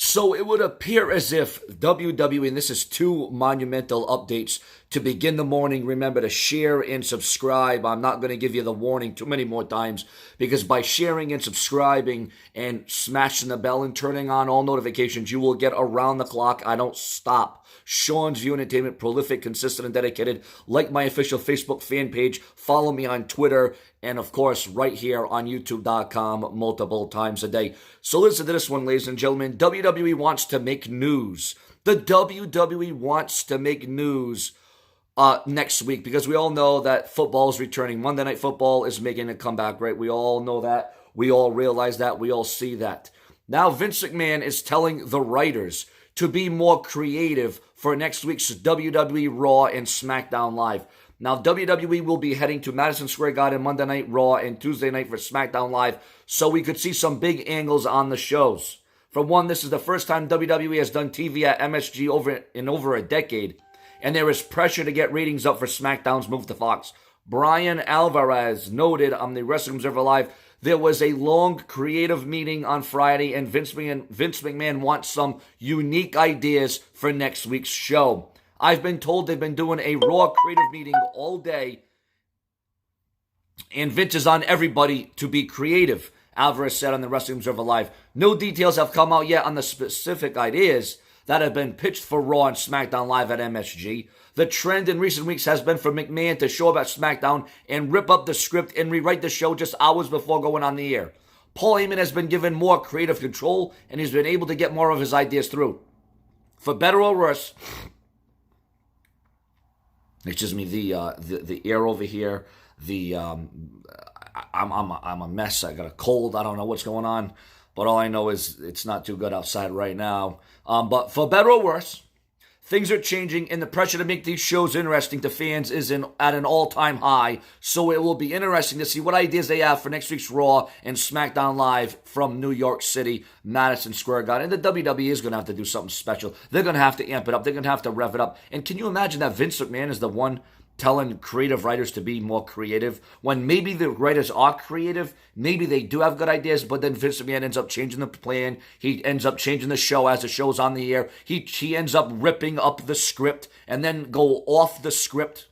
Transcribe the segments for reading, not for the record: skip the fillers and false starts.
So it would appear as if WWE, and this is two monumental updates to begin the morning. Remember to share and subscribe. I'm not going to give you the warning too many more times because by sharing and subscribing and smashing the bell and turning on all notifications, you will get around the clock. I don't stop. Sean's View Entertainment, prolific, consistent, and dedicated. Like my official Facebook fan page. Follow me on Twitter. And, of course, right here on YouTube.com multiple times a day. So listen to this one, ladies and gentlemen. WWE wants to make news. The WWE wants to make news next week because we all know that football is returning. Monday Night Football is making a comeback, right? We all know that. We all realize that. We all see that. Now Vince McMahon is telling the writers to be more creative for next week's WWE Raw and SmackDown Live. Now, WWE will be heading to Madison Square Garden Monday Night Raw and Tuesday night for SmackDown Live, so we could see some big angles on the shows. For one, this is the first time WWE has done TV at MSG over a decade, and there is pressure to get ratings up for SmackDown's move to Fox. Brian Alvarez noted on the Wrestling Observer Live, there was a long creative meeting on Friday, and Vince McMahon wants some unique ideas for next week's show. I've been told they've been doing a Raw creative meeting all day, and Vince is on everybody to be creative, Alvarez said on the Wrestling Observer Live. No details have come out yet on the specific ideas that have been pitched for Raw and SmackDown Live at MSG. The trend in recent weeks has been for McMahon to show up at SmackDown and rip up the script and rewrite the show just hours before going on the air. Paul Heyman has been given more creative control, and he's been able to get more of his ideas through. For better or worse, excuse me, the air over here, I'm a mess. I got a cold. I don't know what's going on, but all I know is it's not too good outside right now. But for better or worse, things are changing, and the pressure to make these shows interesting to fans is at an all-time high. So it will be interesting to see what ideas they have for next week's Raw and SmackDown Live from New York City, Madison Square Garden. And the WWE is going to have to do something special. They're going to have to amp it up. They're going to have to rev it up. And can you imagine that Vince McMahon is the one telling creative writers to be more creative when maybe the writers are creative, maybe they do have good ideas, but then Vince McMahon ends up changing the plan. He ends up changing the show as the show's on the air. He ends up ripping up the script and then go off the script.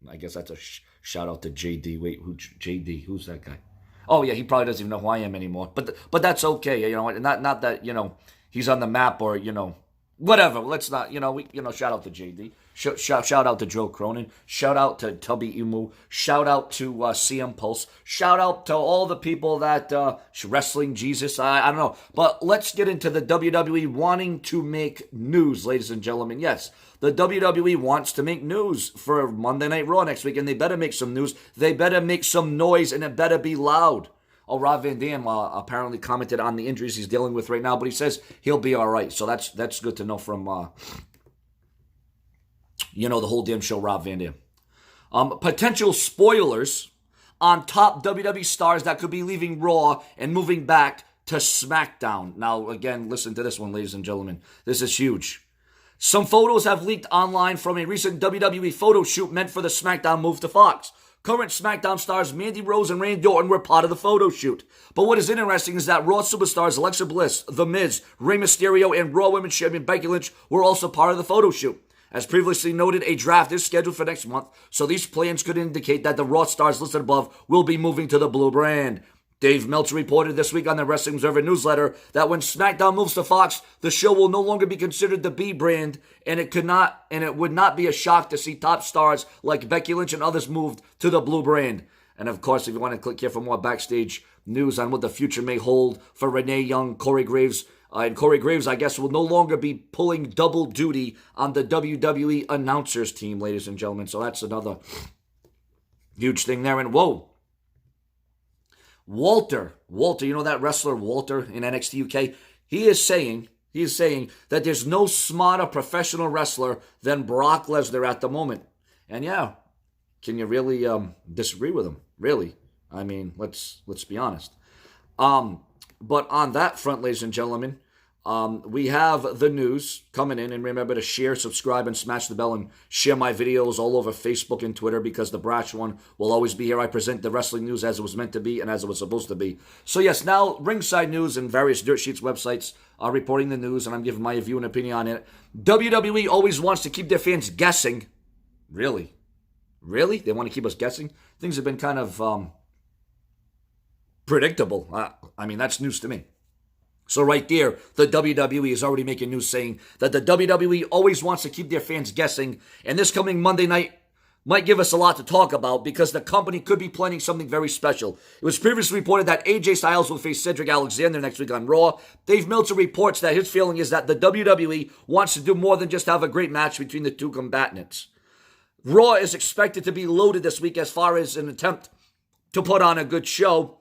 I guess that's a shout out to JD. Wait, JD? Who's that guy? Oh yeah, he probably doesn't even know who I am anymore. But that's okay, you know. Not that he's on the map or whatever. Let's not shout out to JD. Shout out to Joe Cronin. Shout out to Tubby Imu. Shout out to CM Pulse. Shout out to all the people that Wrestling Jesus. I don't know. But let's get into the WWE wanting to make news, ladies and gentlemen. Yes, the WWE wants to make news for Monday Night Raw next week, and they better make some news. They better make some noise, and it better be loud. Oh, Rob Van Dam apparently commented on the injuries he's dealing with right now, but he says he'll be all right. So that's good to know from the whole damn show, Rob Van Dam. Potential spoilers on top WWE stars that could be leaving Raw and moving back to SmackDown. Now, again, listen to this one, ladies and gentlemen. This is huge. Some photos have leaked online from a recent WWE photo shoot meant for the SmackDown move to Fox. Current SmackDown stars Mandy Rose and Randy Orton were part of the photo shoot. But what is interesting is that Raw superstars Alexa Bliss, The Miz, Rey Mysterio, and Raw Women's Champion Becky Lynch were also part of the photo shoot. As previously noted, a draft is scheduled for next month, so these plans could indicate that the Raw stars listed above will be moving to the blue brand. Dave Meltzer reported this week on the Wrestling Observer newsletter that when SmackDown moves to Fox, the show will no longer be considered the B brand, and it would not be a shock to see top stars like Becky Lynch and others moved to the blue brand. And of course, if you want to click here for more backstage news on what the future may hold for Renee Young, Corey Graves, and Corey Graves, I guess, will no longer be pulling double duty on the WWE announcers team, ladies and gentlemen. So that's another huge thing there. And whoa, Walter, you know that wrestler Walter in NXT UK? He is saying that there's no smarter professional wrestler than Brock Lesnar at the moment. And yeah, can you really disagree with him? Really? I mean, let's be honest. But on that front, ladies and gentlemen, we have the news coming in, and remember to share, subscribe, and smash the bell, and share my videos all over Facebook and Twitter because the brash one will always be here. I present the wrestling news as it was meant to be and as it was supposed to be. So yes, now ringside news and various Dirt Sheets websites reporting the news, and I'm giving my view and opinion on it. WWE always wants to keep their fans guessing. Really? Really? They want to keep us guessing? Things have been kind of predictable. I mean, that's news to me. So right there, the WWE is already making news saying that the WWE always wants to keep their fans guessing, and this coming Monday night might give us a lot to talk about because the company could be planning something very special. It was previously reported that AJ Styles will face Cedric Alexander next week on Raw. Dave Meltzer reports that his feeling is that the WWE wants to do more than just have a great match between the two combatants. Raw is expected to be loaded this week as far as an attempt to put on a good show,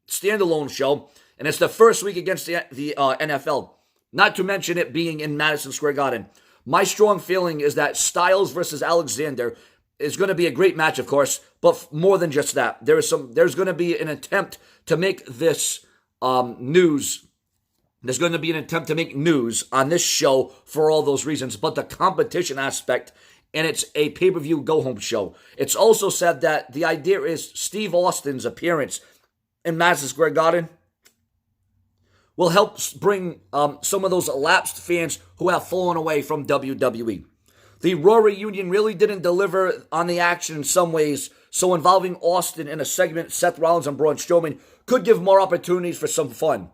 standalone show, and it's the first week against the NFL, not to mention it being in Madison Square Garden. My strong feeling is that Styles versus Alexander is going to be a great match, of course, but more than just that. There's going to be an attempt to make this news. There's going to be an attempt to make news on this show for all those reasons, but the competition aspect, and it's a pay-per-view go-home show. It's also said that the idea is Steve Austin's appearance in Madison Square Garden will help bring some of those lapsed fans who have fallen away from WWE. The Raw reunion really didn't deliver on the action in some ways, so involving Austin in a segment, Seth Rollins and Braun Strowman, could give more opportunities for some fun.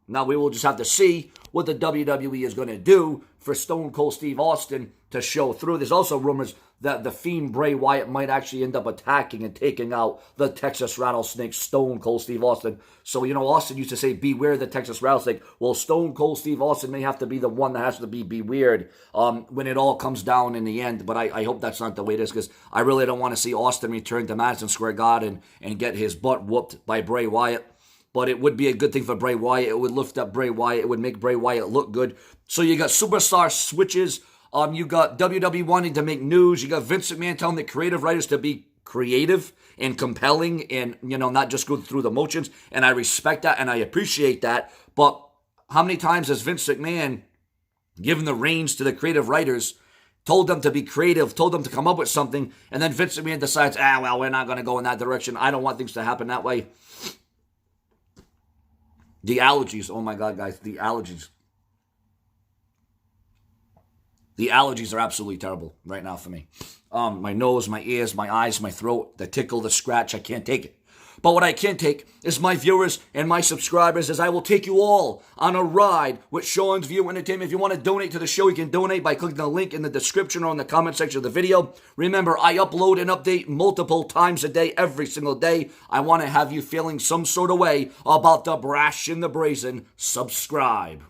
Now we will just have to see what the WWE is going to do for Stone Cold Steve Austin to show through. There's also rumors that the Fiend Bray Wyatt might actually end up attacking and taking out the Texas Rattlesnake, Stone Cold Steve Austin. So, Austin used to say, beware the Texas Rattlesnake. Well, Stone Cold Steve Austin may have to be the one that has to be beware when it all comes down in the end. But I hope that's not the way it is, because I really don't want to see Austin return to Madison Square Garden and get his butt whooped by Bray Wyatt. But it would be a good thing for Bray Wyatt. It would lift up Bray Wyatt. It would make Bray Wyatt look good. So you got superstar switches. You got WWE wanting to make news. You got Vince McMahon telling the creative writers to be creative and compelling and, not just go through the motions. And I respect that and I appreciate that. But how many times has Vince McMahon given the reins to the creative writers, told them to be creative, told them to come up with something, and then Vince McMahon decides, we're not going to go in that direction. I don't want things to happen that way. The allergies, oh my God, guys, the allergies. The allergies are absolutely terrible right now for me. My nose, my ears, my eyes, my throat, the tickle, the scratch, I can't take it. But what I can take is my viewers and my subscribers, as I will take you all on a ride with Sean's View Entertainment. If you want to donate to the show, you can donate by clicking the link in the description or in the comment section of the video. Remember, I upload and update multiple times a day, every single day. I want to have you feeling some sort of way about the brash and the brazen. Subscribe.